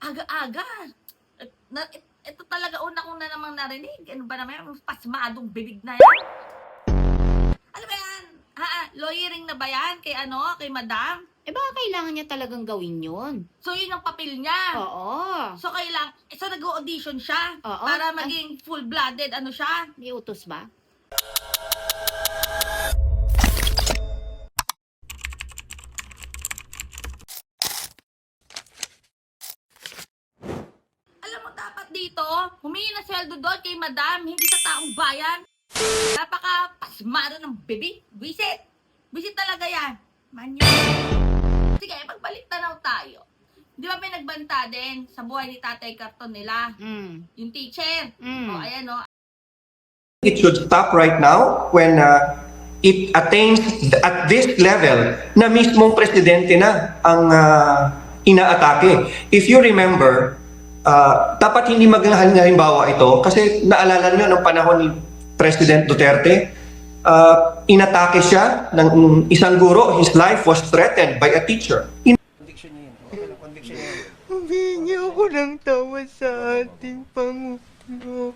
aga-aga. Ito talaga una ko na namang narinig. Ano ba naman yung pasmadong bibig na yan? Ano ba yan? Lawyering na ba yan kay kay madam? Eh baka kailangan niya talagang gawin yun. So yun ang papel niya. Oo. So nag-audition siya Oo. para maging full-blooded siya. May utos ba? Alam mo, dapat dito, humingi na sweldo doon kay madam, hindi sa taong bayan. Napaka-pasmado ng bibig. Visit. Visit talaga yan. Manyo. Sige, magbalik tanaw tayo. Di ba may nagbanta din sa buhay ni Tatay Carton nila? Yung teacher. O, ayan o. It should stop right now when it attains at this level na mismong presidente na ang inaatake. If you remember, dapat hindi maging halimbawa ito kasi naalala niyo nung panahon ni President Duterte, inatake siya ng isang guro. His life was threatened by a teacher. Humingi ako ng tawa sa ating Pangulo.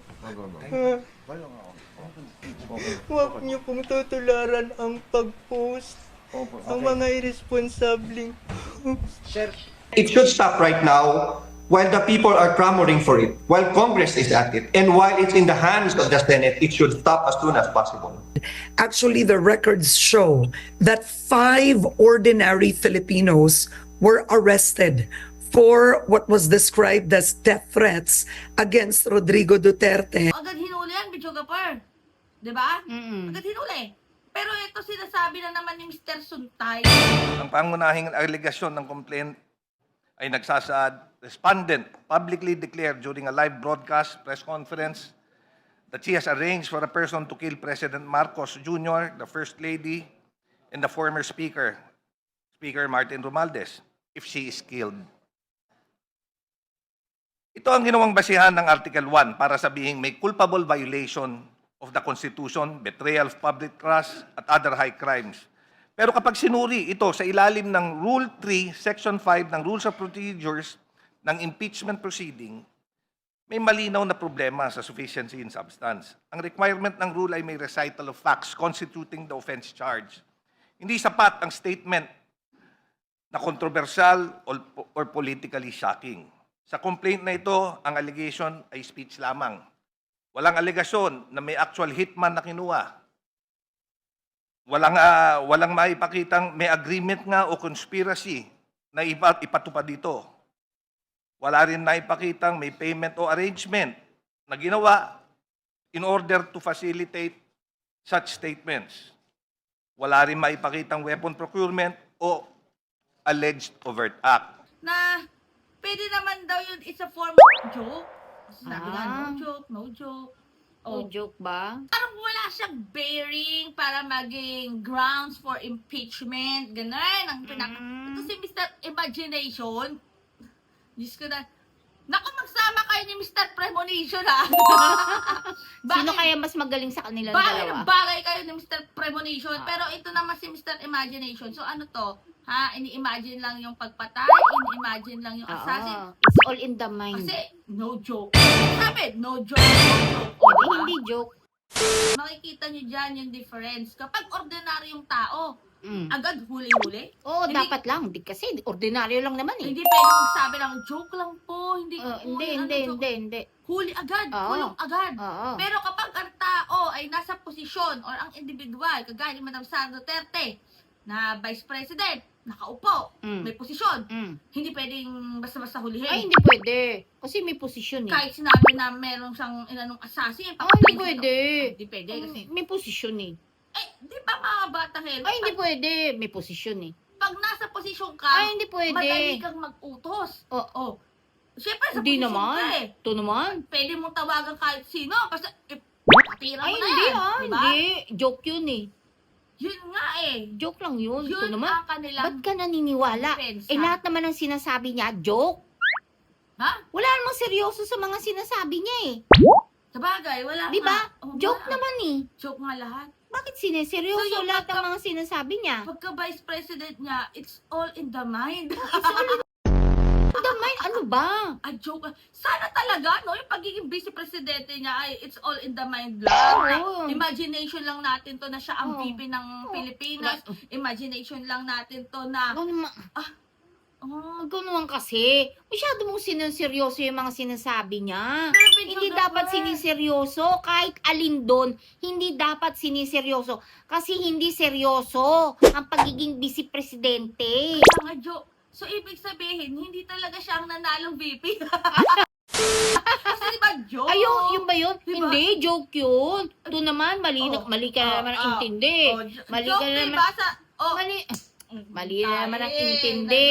Huwag niyo pong tutularan ang pag-post. Ang mga irresponsableng It should stop right now while the people are clamoring for it, while Congress is at it, and while it's in the hands of the Senate, it should stop as soon as possible. Actually, the records show that 5 ordinary Filipinos were arrested for what was described as death threats against Rodrigo Duterte. Agad hinuli yan, Bichogapur. Diba? Agad hinuli. Pero ito sinasabi na naman ni Mr. Suntay. Ang pangunahing alegasyon ng complaint ay nagsasaad, respondent publicly declared during a live broadcast press conference that she has arranged for a person to kill President Marcos Jr., the First Lady, and the former Speaker, Speaker Martin Romualdez, if she is killed. Ito ang ginawang basihan ng Article 1 para sabihing may culpable violation of the Constitution, betrayal of public trust, at other high crimes. Pero kapag sinuri ito sa ilalim ng Rule 3, Section 5 ng Rules of Procedures ng impeachment proceeding, may malinaw na problema sa sufficiency in substance. Ang requirement ng rule ay may recital of facts constituting the offense charge. Hindi sapat ang statement na controversial or politically shocking. Sa complaint na ito, ang allegation ay speech lamang. Walang alegasyon na may actual hitman na kinuha. Walang maipakitang may agreement nga o conspiracy na ipatupad dito. Wala rin naipakitang may payment o arrangement na ginawa in order to facilitate such statements. Wala rin maipakitang weapon procurement o alleged overt act. Na pwede naman daw yun is a form of joke. Sabi nga, no joke. Oh, joke ba? Parang wala siyang bearing para maging grounds for impeachment. Ganun. Ito si Mr. Imagination. Diyos ko na. Naku, magsama kayo ni Mr. Premonition, ha? Sino kaya mas magaling sa kanilang dalawa? Bagay kayo ni Mr. Premonition. Pero ito naman si Mr. Imagination. So ano to? Ini-imagine lang yung pagpatay, ini-imagine lang yung assassin. It's all in the mind. Kasi, no joke. Sabi, no joke, no joke. O, diba? Hindi joke. Makikita nyo dyan yung difference. Kapag ordinaryong tao, agad huli-huli. Oo, dapat lang. Kasi ordinaryo lang naman eh. Hindi pwede magsabi ng joke lang po. Hindi. Hindi. Huli agad. Kulong agad. Pero kapag ang tao ay nasa posisyon or ang individual, kagaya ni Madam Sara Duterte, na Vice President, nakaupo, may posisyon, hindi pwedeng basta-basta hulihin. Ay, hindi pwede. Kasi may posisyon eh. Kahit sinabi na meron siyang inanong assassin, hindi pwede. Hindi pwede kasi. May posisyon eh. Di ba mga batang help? Ay, hindi pwede. May posisyon eh. Pag nasa posisyon ka, Ay, hindi pwede. madali kang mag-utos. Oo. Siyempre, sa Hindi posisyon naman. ka eh. Ito naman. Pwede mong tawagan kahit sino, basta patira Ay, mo na hindi yan. Diba? Hindi. Joke yun eh. Yun nga eh. Joke lang yun. Ito Yun naman. ang kanilang Ba't ka naniniwala? defense, Lahat naman ng sinasabi niya, joke. Ha? Wala namang seryoso sa mga sinasabi niya eh. Sabagay, wala Di ba? nga. Oo Joke nga. naman eh. Joke nga lahat. Bakit sineseryoso So, yung lahat ng mga sinasabi niya? Pagka vice president niya, it's all in the mind. Damay, ano ba? A joke. Sana talaga, no? Yung pagiging vice-presidente niya ay it's all in the mind lang. Oo. Imagination lang natin to na siya ang Oo. VP ng Pilipinas. Imagination lang natin to na, Ikaw naman, oh, ikaw naman kasi. Masyado mong sineseryoso yung mga sinasabi niya. Pero medyo Hindi dapat naman. siniseryoso. Kahit alin doon, hindi dapat siniseryoso. Kasi hindi seryoso ang pagiging vice-presidente. kaya nga, joke. So, ibig sabihin, hindi talaga siya ang nanalong VP. Kasi di ba, joke? Ayun, yun ba yun? Diba? Hindi, joke yun. Ito naman, mali Oh. ka na naman ang intindi. Mali ka joke, na diba? naman. Mali. Mali na naman ang Tayo, intindi.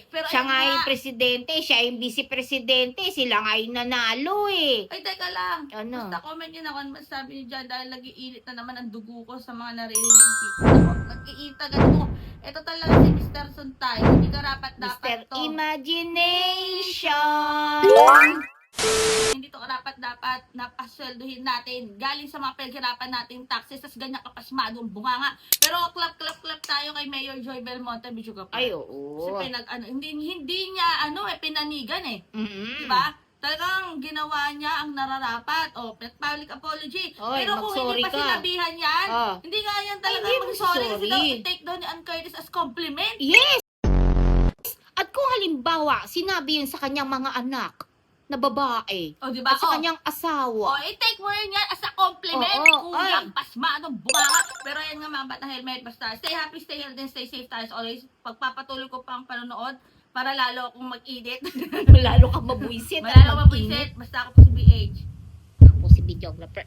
Pero Siya ayun nga nga. yung presidente, siya yung vice-presidente, sila nga yung nanalo eh. Ay, teka lang. Ano? Basta comment nyo na kung ano masasabi nyo dyan dahil nag-iinit na naman ang dugo ko sa mga naririnig dito. Nag-iinit agad mo. Ito talaga si Mr. Suntay. Hindi ka Mr. dapat to. Imagination! Hindi to dapat na pasweldohin natin. Galing sa mga pinaghirapan nating taxes, tas ganyan kapasmadong bunganga. Pero clap tayo kay Mayor Joy Belmonte, Bicho ka pa. Ay, oo. Kasi hindi niya pinanigan eh. Mm-mm. Diba? Talagang ginawa niya ang nararapat. O, public apology. Oy, Pero kung mag-sorry hindi pa ka. sinabihan yan, Oh. hindi nga yan talaga Hindi mag-sorry. Kasi mag-sorry. daw i-take down ni Ann Curtis as compliment. Yes! At kung halimbawa, sinabi yun sa kanyang mga anak na babae, O, diba? at sa O, kanyang asawa, i-take mo rin yan as a compliment. Oo, Kuyang pasmadong bunganga. Pero yan nga mga batang helmet. Basta stay happy, stay healthy, and stay safe tayo as always. Pagpapatuloy ko pa ang panonood para lalo akong mag-edit. lalo kang mabuisit. at Malalo mag-init. mabuisit. Basta ako po si BH. Ako si videographer.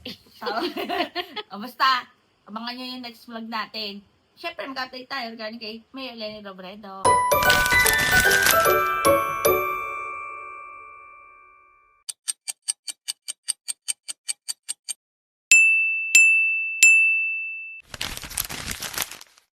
Basta, abangan nyo yung next vlog natin. Siyempre, mag-update tayo regarding kay Mayor Lenny Robredo.